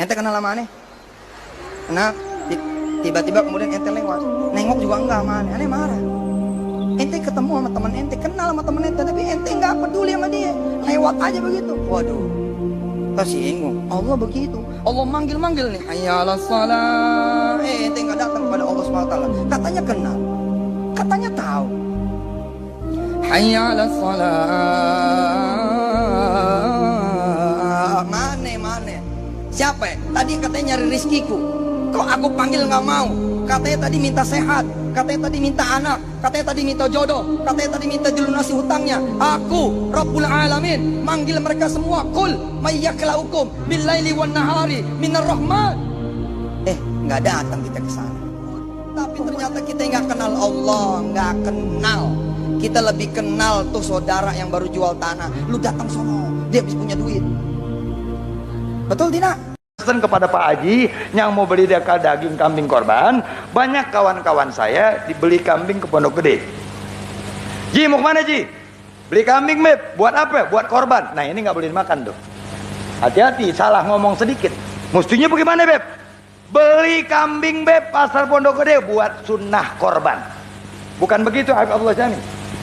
Ente kenal sama aneh? Nah, tiba-tiba kemudian ente lewat, nengok juga enggak sama aneh. Aneh marah. Ente ketemu sama teman ente, kenal sama teman ente, tapi ente enggak peduli sama dia, lewat aja begitu. Waduh, tersinggung. Allah begitu. Allah manggil-manggil nih, hayyalah salat. Ente enggak datang kepada Allah SWT. Katanya kenal, katanya tahu. Hayyalah salat. Mana? Siapa ya? Tadi katanya nyari rizkiku, kok aku panggil nggak mau? Katanya tadi minta sehat, katanya tadi minta anak, katanya tadi minta jodoh, katanya tadi minta dilunasi hutangnya. Aku Rabbul Alamin manggil mereka semua. Qul may yaklaukum billaili wan nahari minar rahman. Nggak datang kita ke sana. Tapi ternyata kita nggak kenal Allah, nggak kenal. Kita lebih kenal tuh saudara yang baru jual tanah. Lu datang sono, dia bisa punya duit. Betul tidak? Pesan kepada Pak Haji yang mau beli daging kambing korban, banyak kawan-kawan saya dibeli kambing ke Pondok Gede. Ji, mau kemana Ji? Beli kambing Beb, buat apa? Buat korban. Nah ini nggak boleh dimakan tuh. Hati-hati, salah ngomong sedikit. Mestinya bagaimana Beb? Beli kambing Beb pasar Pondok Gede buat sunnah korban. Bukan begitu Habib Abdullah Jami.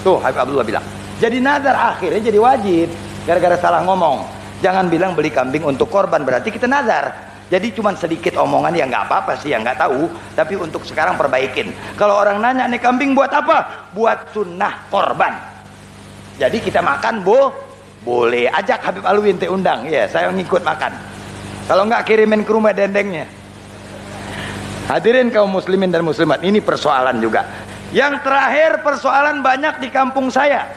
Tuh Habib Abdullah bilang. Jadi nazar akhirnya jadi wajib gara-gara salah ngomong. Jangan bilang beli kambing untuk korban, berarti kita nazar. Jadi cuman sedikit omongan yang nggak apa-apa sih, yang nggak tahu. Tapi untuk sekarang perbaikin. Kalau orang nanya nih kambing buat apa? Buat sunnah korban. Jadi kita makan boleh. Ajak Habib Alwi ente undang, ya saya ngikut makan. Kalau nggak kirimin ke rumah dendengnya. Hadirin kaum muslimin dan muslimat, ini persoalan juga. Yang terakhir persoalan banyak di kampung saya.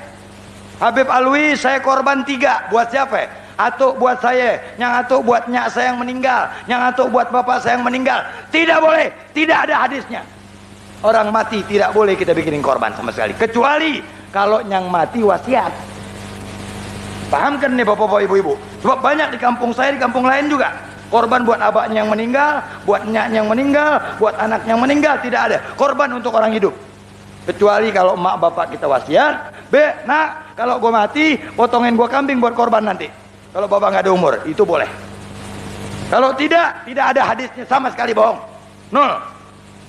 Habib Alwi saya korban 3, buat siapa? Atau buat saya, yang atau buat nyak saya yang meninggal, yang atau buat bapak saya yang meninggal. Tidak boleh, tidak ada hadisnya. Orang mati tidak boleh kita bikinin korban sama sekali, kecuali kalau yang mati wasiat. Paham kan nih bapak-bapak ibu-ibu? Sebab banyak di kampung saya, di kampung lain juga korban buat abahnya yang meninggal, buat nyaknya yang meninggal, buat anaknya yang meninggal. Tidak ada korban untuk orang hidup, kecuali kalau emak bapak kita wasiat. Nak, kalau gua mati potongin gua kambing buat korban nanti. Kalau bapak nggak ada umur, itu boleh. Kalau tidak ada hadisnya sama sekali, bohong. Nol.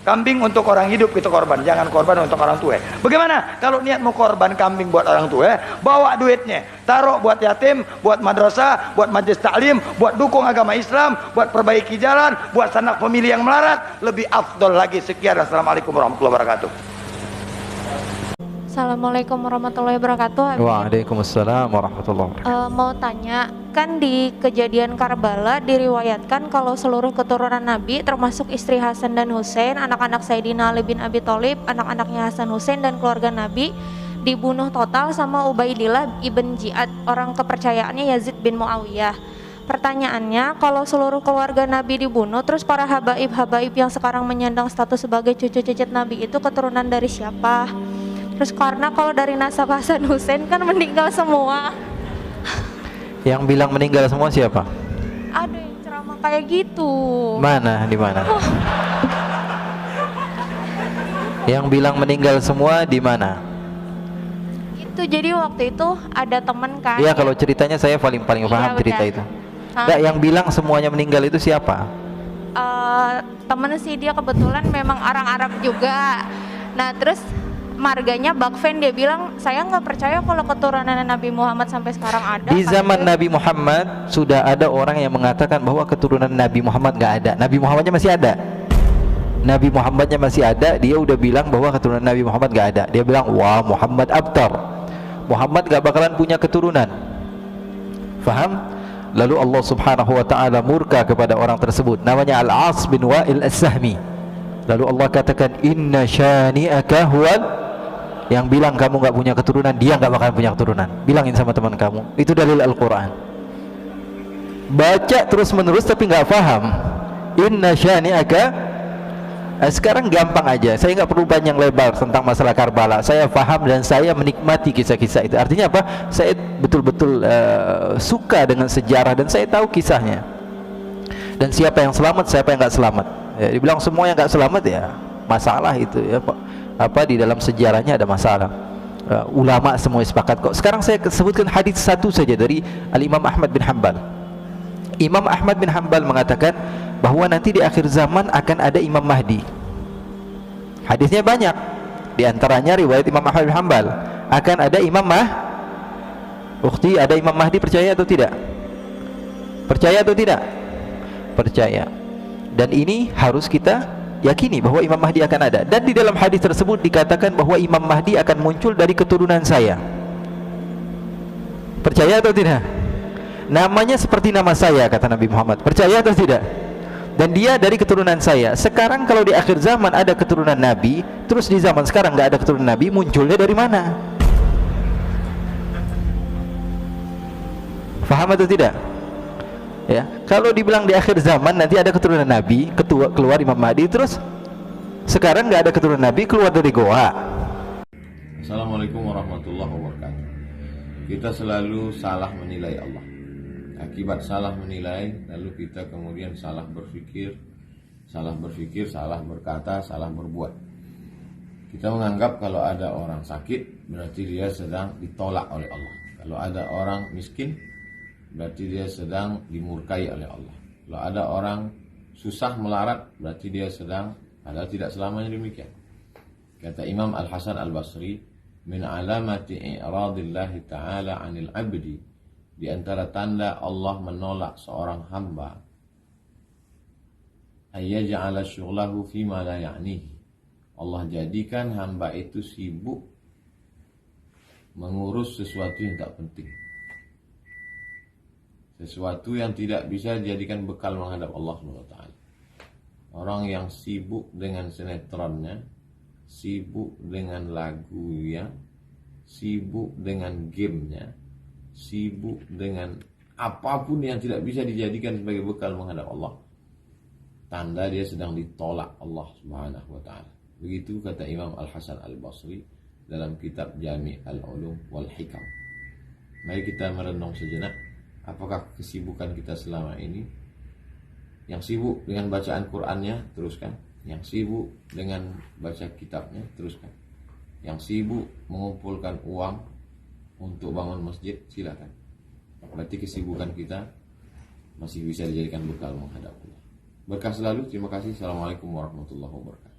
Kambing untuk orang hidup kita korban, jangan korban untuk orang tua. Bagaimana kalau niat mau korban kambing buat orang tua? Bawa duitnya, taruh buat yatim, buat madrasah, buat majelis taklim, buat dukung agama Islam, buat perbaiki jalan, buat sanak pemilih yang melarat. Lebih afdol lagi. Sekian, assalamualaikum warahmatullahi wabarakatuh. Assalamualaikum warahmatullahi wabarakatuh. Waalaikumsalam warahmatullahi wabarakatuh. Mau tanya, kan di kejadian Karbala diriwayatkan kalau seluruh keturunan Nabi termasuk istri Hasan dan Husain, anak-anak Sayyidina Ali bin Abi Thalib, anak-anaknya Hasan Husain dan keluarga Nabi dibunuh total sama Ubaidillah ibn Ziyad, orang kepercayaannya Yazid bin Muawiyah. Pertanyaannya, kalau seluruh keluarga Nabi dibunuh, terus para habaib-habaib yang sekarang menyandang status sebagai cucu cicit Nabi itu keturunan dari siapa? Terus karena kalau dari nasab Hasan Husain kan meninggal semua. Yang bilang meninggal semua siapa? Ada yang ceramah kayak gitu. Mana? Di mana? Yang bilang meninggal semua di mana? Itu jadi waktu itu ada teman kan. Iya, kalau ceritanya saya paling paham Iya, cerita benar. itu. Enggak, yang bilang semuanya meninggal itu siapa? Temen sih, dia kebetulan memang orang Arab juga. Nah terus marganya Bakfen, dia bilang saya nggak percaya kalau keturunan Nabi Muhammad sampai sekarang ada. Di zaman Nabi Muhammad sudah ada orang yang mengatakan bahwa keturunan Nabi Muhammad nggak ada. Nabi Muhammadnya masih ada. Nabi Muhammadnya masih ada. Dia udah bilang bahwa keturunan Nabi Muhammad nggak ada. Dia bilang, wah Muhammad abtar. Muhammad nggak bakalan punya keturunan. Faham? Lalu Allah Subhanahu Wa Taala murka kepada orang tersebut. Namanya Al-As bin Wa'il As-Sahmi. Lalu Allah katakan, Inna syani'aka huwal. Yang bilang kamu nggak punya keturunan, dia nggak bakalan punya keturunan. Bilangin sama teman kamu, itu dalil Al-Quran. Baca terus menerus tapi nggak paham. Inna syani'aka. Sekarang gampang aja, saya nggak perlu panjang lebar tentang masalah Karbala. Saya paham dan saya menikmati kisah-kisah itu. Artinya apa? Saya betul-betul suka dengan sejarah dan saya tahu kisahnya. Dan siapa yang selamat, siapa yang nggak selamat. Ya, dibilang semua yang nggak selamat ya masalah itu ya Pak. Apa di dalam sejarahnya ada masalah. Ulama semua sepakat kok. Sekarang saya sebutkan hadis satu saja dari Al-Imam Ahmad bin Hanbal. Imam Ahmad bin Hanbal mengatakan bahwa nanti di akhir zaman akan ada Imam Mahdi. Hadisnya banyak, di antaranya riwayat Imam Ahmad bin Hanbal akan ada Imam Ukhti, ada Imam Mahdi, percaya atau tidak? Percaya atau tidak? Percaya. Dan ini harus kita yakini bahwa Imam Mahdi akan ada. Dan di dalam hadis tersebut dikatakan bahwa Imam Mahdi akan muncul dari keturunan saya. Percaya atau tidak? Namanya seperti nama saya, kata Nabi Muhammad. Percaya atau tidak? Dan dia dari keturunan saya. Sekarang kalau di akhir zaman ada keturunan Nabi, terus di zaman sekarang nggak ada keturunan Nabi, munculnya dari mana? Faham atau tidak? Ya, kalau dibilang di akhir zaman nanti ada keturunan Nabi, keluar Imam Mahdi, terus sekarang nggak ada keturunan Nabi, keluar dari goa. Assalamualaikum warahmatullahi wabarakatuh. Kita selalu salah menilai Allah. Akibat salah menilai, lalu kita kemudian salah berpikir, salah berkata, salah berbuat. Kita menganggap kalau ada orang sakit, berarti dia sedang ditolak oleh Allah. Kalau ada orang miskin, berarti dia sedang dimurkai oleh Allah. Kalau ada orang susah melarat, berarti dia sedang, padahal tidak selamanya demikian. Kata Imam Al-Hasan Al-Basri, min alamati i'radillahi ta'ala 'anil 'abdi, di antara tanda Allah menolak seorang hamba, ayyaj'ala syughlahu fima la ya'nihi, Allah jadikan hamba itu sibuk mengurus sesuatu yang tak penting, sesuatu yang tidak bisa dijadikan bekal menghadap Allah SWT. Orang yang sibuk dengan sinetronnya, sibuk dengan lagunya, sibuk dengan gamenya, sibuk dengan apapun yang tidak bisa dijadikan sebagai bekal menghadap Allah, tanda dia sedang ditolak Allah Subhanahu wa ta'ala. Begitu kata Imam Al-Hasan Al-Basri dalam kitab Jami' Al-Ulum wal Hikam. Mari kita merenung sejenak. Apakah kesibukan kita selama ini? Yang sibuk dengan bacaan Qur'annya, teruskan. Yang sibuk dengan baca kitabnya, teruskan. Yang sibuk mengumpulkan uang untuk bangun masjid, silakan. Berarti kesibukan kita masih bisa dijadikan bekal menghadap Allah. Berkah selalu. Terima kasih. Assalamualaikum warahmatullahi wabarakatuh.